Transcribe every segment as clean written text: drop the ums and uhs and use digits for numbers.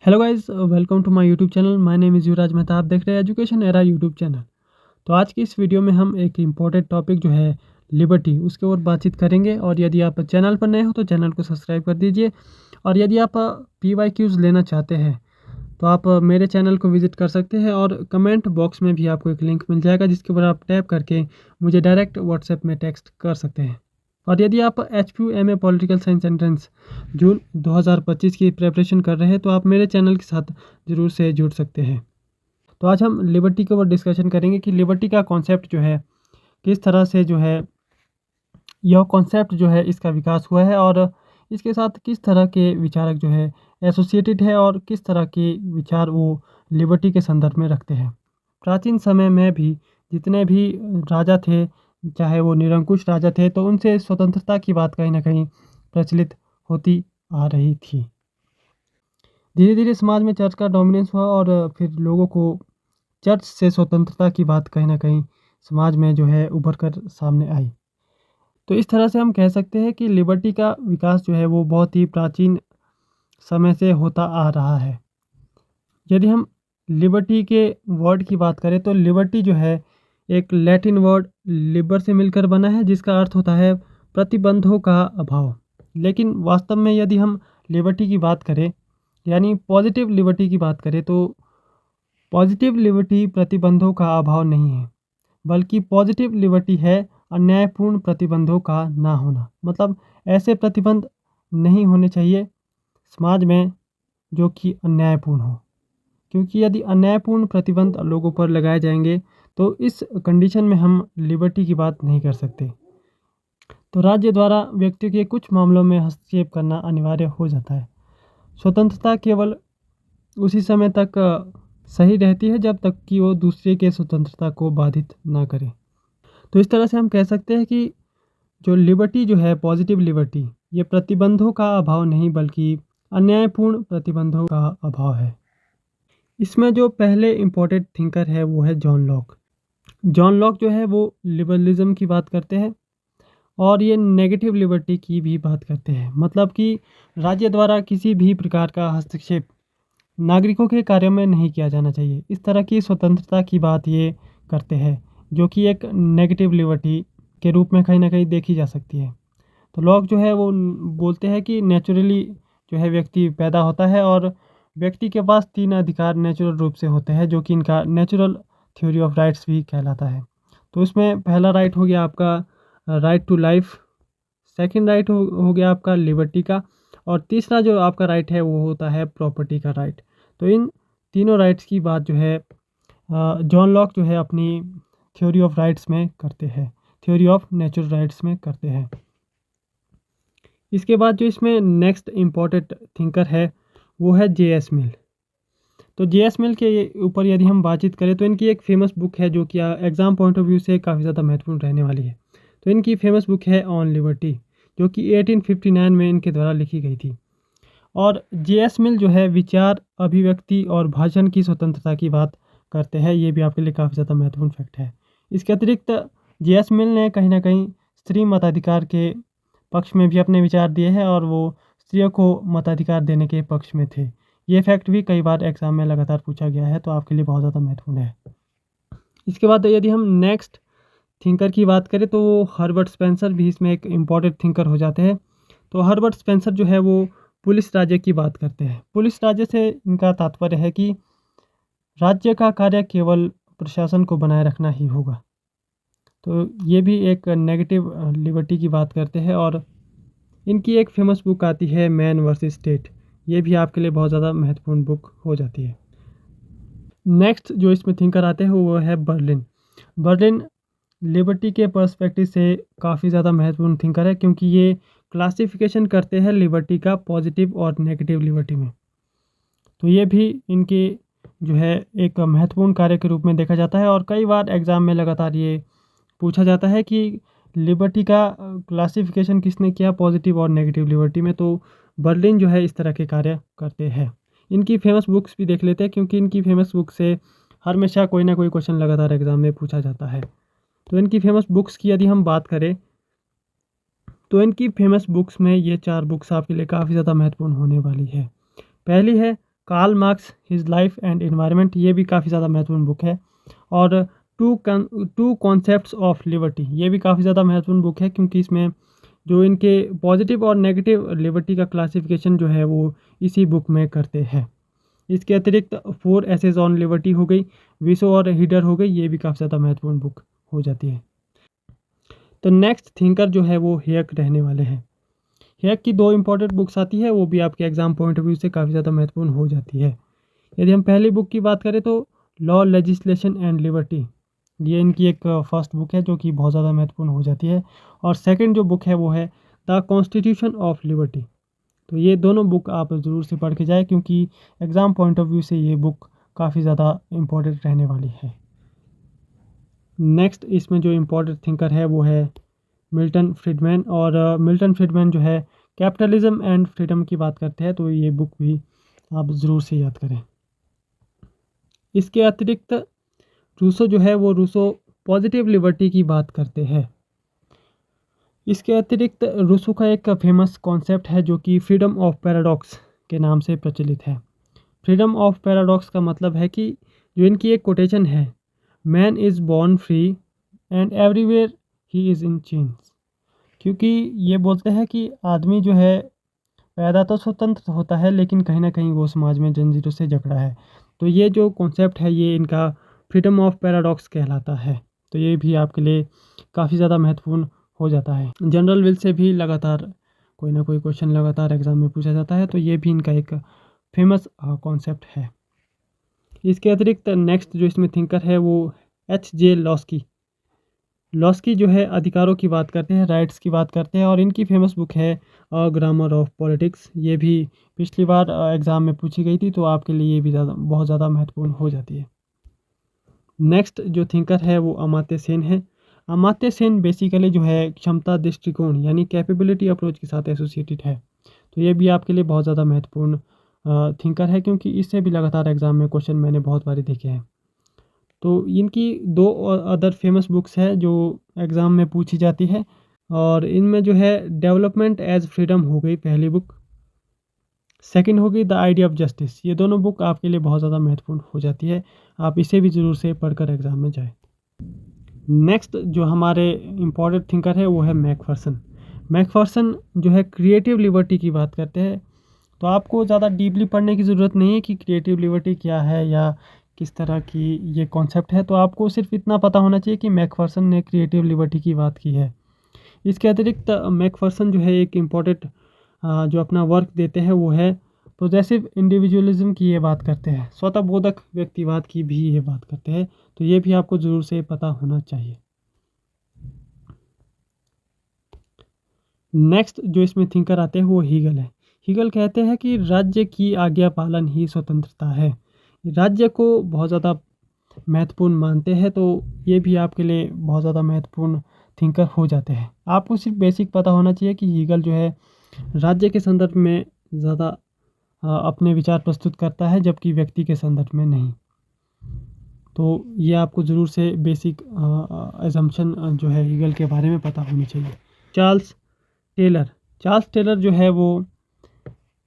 Hello guys, welcome to my YouTube channel. My name is Yuvraj Mehta. आप देख रहे हैं एजुकेशन एरा यूट्यूब चैनल। तो आज की इस वीडियो में हम एक इम्पोर्टेंट टॉपिक जो है लिबर्टी, उसके ऊपर बातचीत करेंगे। और यदि आप चैनल पर नए हो तो चैनल को सब्सक्राइब कर दीजिए। और यदि आप PYQs लेना चाहते हैं तो आप मेरे चैनल को विजिट कर सकते हैं। और कमेंट बॉक्स में भी आपको एक लिंक मिल जाएगा जिसके ऊपर आप टैप करके मुझे डायरेक्ट व्हाट्सएप में टेक्स्ट कर सकते हैं। और यदि आप HPU MA political science entrance June 2025 की प्रेपरेशन कर रहे हैं तो आप मेरे चैनल के साथ ज़रूर से जुड़ सकते हैं। तो आज हम लिबर्टी के ऊपर डिस्कशन करेंगे कि लिबर्टी का कॉन्सेप्ट जो है किस तरह से जो है यह कॉन्सेप्ट जो है इसका विकास हुआ है, और इसके साथ किस तरह के विचारक जो है एसोसिएटेड है, और किस तरह के विचार वो लिबर्टी के संदर्भ में रखते हैं। प्राचीन समय में भी जितने भी राजा थे, चाहे वो निरंकुश राजा थे, तो उनसे स्वतंत्रता की बात कहीं ना कहीं प्रचलित होती आ रही थी। धीरे धीरे समाज में चर्च का डोमिनेंस हुआ और फिर लोगों को चर्च से स्वतंत्रता की बात कहीं ना कहीं समाज में जो है उभर कर सामने आई। तो इस तरह से हम कह सकते हैं कि लिबर्टी का विकास जो है वो बहुत ही प्राचीन समय से होता आ रहा है। यदि हम लिबर्टी के वर्ड की बात करें तो लिबर्टी जो है एक लैटिन वर्ड लिबर से मिलकर बना है, जिसका अर्थ होता है प्रतिबंधों का अभाव। लेकिन वास्तव में यदि हम लिबर्टी की बात करें, यानी पॉजिटिव लिबर्टी की बात करें, तो पॉजिटिव लिबर्टी प्रतिबंधों का अभाव नहीं है, बल्कि पॉजिटिव लिबर्टी है अन्यायपूर्ण प्रतिबंधों का ना होना। मतलब ऐसे प्रतिबंध नहीं होने चाहिए समाज में जो कि अन्यायपूर्ण हो, क्योंकि यदि अन्यायपूर्ण प्रतिबंध लोगों पर लगाए जाएंगे तो इस कंडीशन में हम लिबर्टी की बात नहीं कर सकते। तो राज्य द्वारा व्यक्ति के कुछ मामलों में हस्तक्षेप करना अनिवार्य हो जाता है। स्वतंत्रता केवल उसी समय तक सही रहती है जब तक कि वो दूसरे के स्वतंत्रता को बाधित ना करे। तो इस तरह से हम कह सकते हैं कि जो लिबर्टी जो है पॉजिटिव लिबर्टी, ये प्रतिबंधों का अभाव नहीं बल्कि अन्यायपूर्ण प्रतिबंधों का अभाव है। इसमें जो पहले इम्पोर्टेंट थिंकर है वो है जॉन लॉक। जॉन लॉक जो है वो लिबरलिज्म की बात करते हैं और ये नेगेटिव लिबर्टी की भी बात करते हैं। मतलब कि राज्य द्वारा किसी भी प्रकार का हस्तक्षेप नागरिकों के कार्यों में नहीं किया जाना चाहिए। इस तरह की स्वतंत्रता की बात ये करते हैं, जो कि एक नेगेटिव लिबर्टी के रूप में कहीं ना कहीं देखी जा सकती है। तो लॉक जो है वो बोलते हैं कि नेचुरली जो है व्यक्ति पैदा होता है और व्यक्ति के पास 3 अधिकार नेचुरल रूप से होते हैं, जो कि इनका नेचुरल थ्योरी ऑफ राइट्स भी कहलाता है। तो इसमें पहला राइट हो गया आपका right to life, second right हो गया आपका लिबर्टी का, और तीसरा जो आपका राइट है वो होता है प्रॉपर्टी का राइट। तो इन तीनों राइट्स की बात जो है जॉन लॉक जो है अपनी थ्योरी ऑफ राइट्स में करते हैं, थ्योरी ऑफ नेचुरल राइट्स में करते हैं। इसके बाद जो इसमें नेक्स्ट इम्पोर्टेंट थिंकर है वो है JS मिल। तो JS मिल के ऊपर यदि हम बातचीत करें तो इनकी एक फेमस बुक है जो कि एग्ज़ाम पॉइंट ऑफ व्यू से काफ़ी ज़्यादा महत्वपूर्ण रहने वाली है। तो इनकी फेमस बुक है ऑन लिबर्टी, जो कि 1859 में इनके द्वारा लिखी गई थी। और JS मिल जो है विचार, अभिव्यक्ति और भाषण की स्वतंत्रता की बात करते हैं। ये भी आपके लिए काफ़ी ज़्यादा महत्वपूर्ण फैक्ट है। इसके अतिरिक्त JS मिल ने कहीं ना कहीं स्त्री मताधिकार के पक्ष में भी अपने विचार दिए हैं और वो स्त्रियों को मताधिकार देने के पक्ष में थे। ये फैक्ट भी कई बार एग्जाम में लगातार पूछा गया है, तो आपके लिए बहुत ज़्यादा महत्वपूर्ण है। इसके बाद यदि हम नेक्स्ट थिंकर की बात करें तो वो हर्बर्ट स्पेंसर भी इसमें एक इम्पॉर्टेंट थिंकर हो जाते हैं। तो हर्बर्ट स्पेंसर जो है वो पुलिस राज्य की बात करते हैं। पुलिस राज्य से इनका तात्पर्य है कि राज्य का कार्य केवल प्रशासन को बनाए रखना ही होगा। तो ये भी एक नेगेटिव लिबर्टी की बात करते हैं। और इनकी एक फेमस बुक आती है मैन वर्सेस स्टेट, ये भी आपके लिए बहुत ज़्यादा महत्वपूर्ण बुक हो जाती है। नेक्स्ट जो इसमें थिंकर आते हैं वो है बर्लिन। बर्लिन लिबर्टी के पर्सपेक्टिव से काफ़ी ज़्यादा महत्वपूर्ण थिंकर है, क्योंकि ये क्लासिफिकेशन करते हैं लिबर्टी का पॉजिटिव और नेगेटिव लिबर्टी में। तो ये भी इनके जो है एक महत्वपूर्ण कार्य के रूप में देखा जाता है। और कई बार एग्ज़ाम में लगातार ये पूछा जाता है कि लिबर्टी का क्लासिफिकेशन किसने किया पॉजिटिव और नेगेटिव लिबर्टी में। तो बर्लिन जो है इस तरह के कार्य करते हैं। इनकी फेमस बुक्स भी देख लेते हैं, क्योंकि इनकी फेमस बुक से हमेशा कोई ना कोई क्वेश्चन लगातार एग्जाम में पूछा जाता है। तो इनकी फेमस बुक्स की यदि हम बात करें तो इनकी फेमस बुक्स में ये 4 बुक्स आपके लिए काफ़ी ज़्यादा महत्वपूर्ण होने वाली है। पहली है Karl Marx his life and environment, ये भी काफ़ी ज़्यादा महत्वपूर्ण बुक है। और टू कॉन्सेप्ट्स ऑफ लिबर्टी, ये भी काफ़ी ज़्यादा महत्वपूर्ण बुक है क्योंकि इसमें जो इनके पॉजिटिव और नेगेटिव लिबर्टी का क्लासिफिकेशन जो है वो इसी बुक में करते हैं। इसके अतिरिक्त 4 एसेज ऑन लिबर्टी हो गई, विशो और हीडर हो गई, ये भी काफ़ी ज़्यादा महत्वपूर्ण बुक हो जाती है। तो नेक्स्ट थिंकर जो है वो हेयक रहने वाले हैं। हेयक की 2 इंपॉर्टेंट बुक्स आती है, वो भी आपके एग्जाम पॉइंट ऑफ व्यू से काफ़ी ज़्यादा महत्वपूर्ण हो जाती है। यदि हम पहली बुक की बात करें तो लॉ, लेजिस्लेशन एंड लिबर्टी, ये इनकी एक फर्स्ट बुक है जो कि बहुत ज़्यादा महत्वपूर्ण हो जाती है। और सेकंड जो बुक है वो है द कॉन्स्टिट्यूशन ऑफ लिबर्टी। तो ये दोनों बुक आप ज़रूर से पढ़ के जाए क्योंकि एग्ज़ाम पॉइंट ऑफ व्यू से ये बुक काफ़ी ज़्यादा इम्पोर्टेंट रहने वाली है। नेक्स्ट इसमें जो इम्पोर्टेंट थिंकर है वो है मिल्टन फ्रीडमैन। और मिल्टन फ्रीडमैन जो है कैपिटलिज्म एंड फ्रीडम की बात करते हैं, तो ये बुक भी आप ज़रूर से याद करें। इसके अतिरिक्त रूसो जो है वो रूसो पॉजिटिव लिबर्टी की बात करते हैं। इसके अतिरिक्त रूसो का एक फेमस कॉन्सेप्ट है जो कि फ्रीडम ऑफ पैराडॉक्स के नाम से प्रचलित है। फ्रीडम ऑफ पैराडॉक्स का मतलब है कि जो इनकी एक कोटेशन है, man is born free and everywhere he is in chains. क्योंकि ये बोलते हैं कि आदमी जो है पैदा तो स्वतंत्र होता है लेकिन कहीं ना कहीं वो समाज में जंजीरों से जकड़ा है। तो ये जो कॉन्सेप्ट है ये इनका फ्रीडम ऑफ पैराडॉक्स कहलाता है। तो ये भी आपके लिए काफ़ी ज़्यादा महत्वपूर्ण हो जाता है। जनरल विल से भी लगातार कोई ना कोई क्वेश्चन लगातार एग्ज़ाम में पूछा जाता है, तो ये भी इनका एक फेमस कॉन्सेप्ट है। इसके अतिरिक्त नेक्स्ट जो इसमें थिंकर है वो H.J. लॉस्की जो है अधिकारों की बात करते हैं, राइट्स की बात करते हैं, और इनकी फेमस बुक है ग्रामर ऑफ पॉलिटिक्स। ये भी पिछली बार एग्ज़ाम में पूछी गई थी, तो आपके लिए ये भी बहुत ज़्यादा महत्वपूर्ण हो जाती है। नेक्स्ट जो थिंकर है वो अमात्य सेन है। अमात्य सेन बेसिकली जो है क्षमता दृष्टिकोण यानी कैपेबिलिटी अप्रोच के साथ एसोसिएटेड है। तो ये भी आपके लिए बहुत ज़्यादा महत्वपूर्ण थिंकर है क्योंकि इससे भी लगातार एग्ज़ाम में क्वेश्चन मैंने बहुत बारी देखे हैं। तो इनकी 2 अदर फेमस बुक्स है जो एग्ज़ाम में पूछी जाती है, और इनमें जो है डेवलपमेंट एज फ्रीडम हो गई पहली बुक, सेकंड हो गई द आइडिया ऑफ जस्टिस। ये दोनों बुक आपके लिए बहुत ज़्यादा महत्वपूर्ण हो जाती है, आप इसे भी ज़रूर से पढ़कर एग्ज़ाम में जाए। नेक्स्ट जो हमारे इम्पोर्टेंट थिंकर है वो है मैकफर्सन जो है क्रिएटिव लिबर्टी की बात करते हैं। तो आपको ज़्यादा डीपली पढ़ने की ज़रूरत नहीं है कि क्रिएटिव लिबर्टी क्या है या किस तरह की ये कॉन्सेप्ट है, तो आपको सिर्फ इतना पता होना चाहिए कि मैकफर्सन ने क्रिएटिव लिबर्टी की बात की है। इसके अतिरिक्त मैकफर्सन जो है एक इम्पॉर्टेंट जो अपना वर्क देते हैं वो है प्रोग्रेसिव इंडिविजुअलिज्म की ये बात करते हैं, स्वतः बोधक व्यक्तिवाद की भी ये बात करते हैं। तो ये भी आपको ज़रूर से पता होना चाहिए। नेक्स्ट जो इसमें थिंकर आते हैं वो हीगल है। हीगल कहते हैं कि राज्य की आज्ञा पालन ही स्वतंत्रता है। राज्य को बहुत ज़्यादा महत्वपूर्ण मानते हैं, तो ये भी आपके लिए बहुत ज़्यादा महत्वपूर्ण थिंकर हो जाते हैं। आपको सिर्फ बेसिक पता होना चाहिए कि हीगल जो है राज्य के संदर्भ में ज़्यादा अपने विचार प्रस्तुत करता है, जबकि व्यक्ति के संदर्भ में नहीं। तो ये आपको ज़रूर से बेसिक एजम्पशन जो है हीगल के बारे में पता होनी चाहिए। चार्ल्स टेलर जो है वो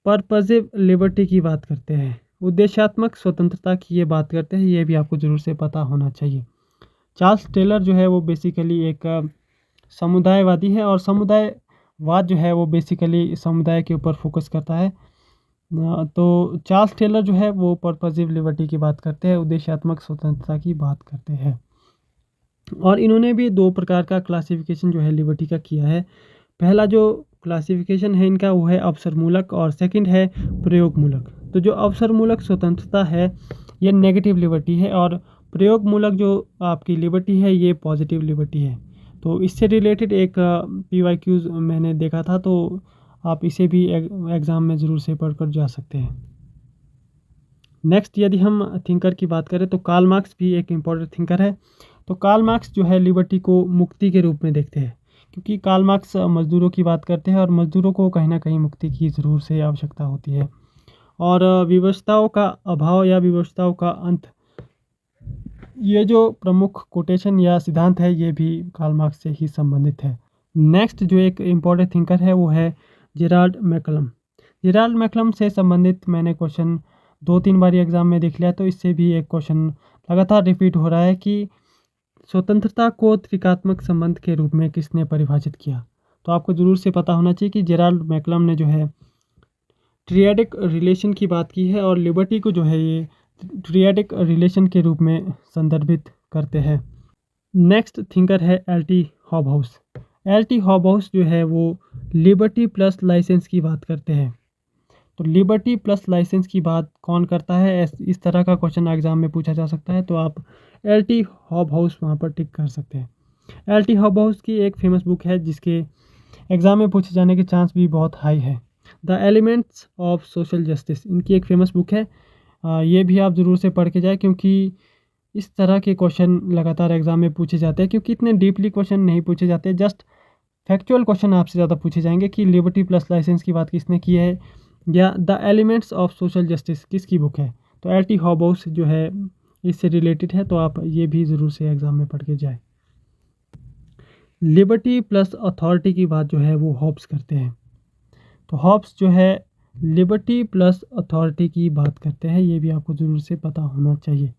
पर्पजिव लिबर्टी की बात करते हैं, उद्देश्यात्मक स्वतंत्रता की ये बात करते हैं। ये भी आपको ज़रूर से पता होना चाहिए। चार्ल्स टेलर जो है वो बेसिकली एक समुदायवादी है, और समुदायवाद जो है वो बेसिकली समुदाय के ऊपर फोकस करता है। तो चार्ल्स टेलर जो है वो पर्पजिव लिबर्टी की बात करते हैं, उद्देश्यात्मक स्वतंत्रता की बात करते हैं। और इन्होंने भी 2 प्रकार का क्लासिफिकेशन जो है लिबर्टी का किया है। पहला जो क्लासिफिकेशन है इनका वो है अवसरमूलक, और सेकंड है प्रयोगमूलक। तो जो अवसरमूलक स्वतंत्रता है ये नेगेटिव लिबर्टी है, और प्रयोगमूलक जो आपकी लिबर्टी है ये पॉजिटिव लिबर्टी है। तो इससे रिलेटेड एक PYQs मैंने देखा था, तो आप इसे भी एग्ज़ाम में ज़रूर से पढ़कर जा सकते हैं। नेक्स्ट यदि हम थिंकर की बात करें तो कार्ल मार्क्स भी एक इम्पॉर्टेंट थिंकर है। तो कार्ल मार्क्स जो है लिबर्टी को मुक्ति के रूप में देखते हैं, क्योंकि कार्ल मार्क्स मज़दूरों की बात करते हैं और मज़दूरों को कहीं ना कहीं मुक्ति की ज़रूर से आवश्यकता होती है। और विवशताओं का अभाव या विवशताओं का अंत, ये जो प्रमुख कोटेशन या सिद्धांत है ये भी कार्ल मार्क्स से ही संबंधित है। नेक्स्ट जो एक इम्पॉर्टेंट थिंकर है वो है जेराल्ड मैकलम से संबंधित मैंने क्वेश्चन 2-3 बार एग्ज़ाम में देख लिया तो इससे भी एक क्वेश्चन लगातार रिपीट हो रहा है कि स्वतंत्रता को त्रिकात्मक संबंध के रूप में किसने परिभाषित किया। तो आपको ज़रूर से पता होना चाहिए कि जेराल्ड मैकलम ने जो है ट्रियाडिक रिलेशन की बात की है और लिबर्टी को जो है ये ट्रियाडिक रिलेशन के रूप में संदर्भित करते हैं। नेक्स्ट थिंकर है एल.टी. हॉबहाउस। एल.टी. हॉबहाउस जो है वो लिबर्टी प्लस लाइसेंस की बात करते हैं। तो लिबर्टी प्लस लाइसेंस की बात कौन करता है, इस तरह का क्वेश्चन एग्जाम में पूछा जा सकता है। तो आप एल.टी. हॉबहाउस वहाँ पर टिक कर सकते हैं। एल.टी. हॉबहाउस की एक फेमस बुक है जिसके एग्ज़ाम में पूछे जाने के चांस भी बहुत हाई है। The elements of social justice इनकी एक फेमस बुक है। ये भी आप ज़रूर से पढ़ के जाए क्योंकि इस तरह के क्वेश्चन लगातार एग्जाम में पूछे जाते हैं, क्योंकि इतने डीपली क्वेश्चन नहीं पूछे जाते, जस्ट फैक्चुअल क्वेश्चन आपसे ज़्यादा पूछे जाएंगे कि लिबर्टी प्लस लाइसेंस की बात किसने की है या the elements of social justice किसकी बुक है। तो एल.टी. हॉबहाउस जो है इससे रिलेटेड है, तो आप ये भी ज़रूर से एग्ज़ाम में पढ़ के जाए। लिबर्टी प्लस अथॉरिटी की बात जो है वो हॉब्स करते हैं। तो हॉब्स जो है लिबर्टी प्लस अथॉरिटी की बात करते हैं, ये भी आपको ज़रूर से पता होना चाहिए।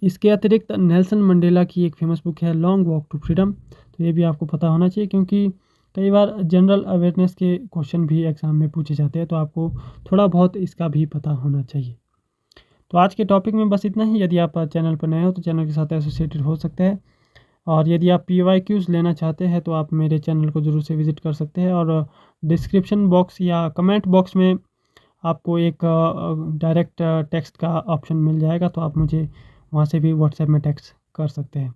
इसके अतिरिक्त नेल्सन मंडेला की एक फेमस बुक है लॉन्ग वॉक टू फ्रीडम। तो ये भी आपको पता होना चाहिए क्योंकि कई बार जनरल अवेयरनेस के क्वेश्चन भी एग्ज़ाम में पूछे जाते हैं, तो आपको थोड़ा बहुत इसका भी पता होना चाहिए। तो आज के टॉपिक में बस इतना ही। यदि आप चैनल पर नए हो तो चैनल के साथ एसोसिएटेड हो सकते हैं, और यदि आप PYQs लेना चाहते हैं तो आप मेरे चैनल को ज़रूर से विज़िट कर सकते हैं। और डिस्क्रिप्शन बॉक्स या कमेंट बॉक्स में आपको एक डायरेक्ट टेक्स्ट का ऑप्शन मिल जाएगा, तो आप मुझे वहाँ से भी व्हाट्सएप में टेक्स्ट कर सकते हैं।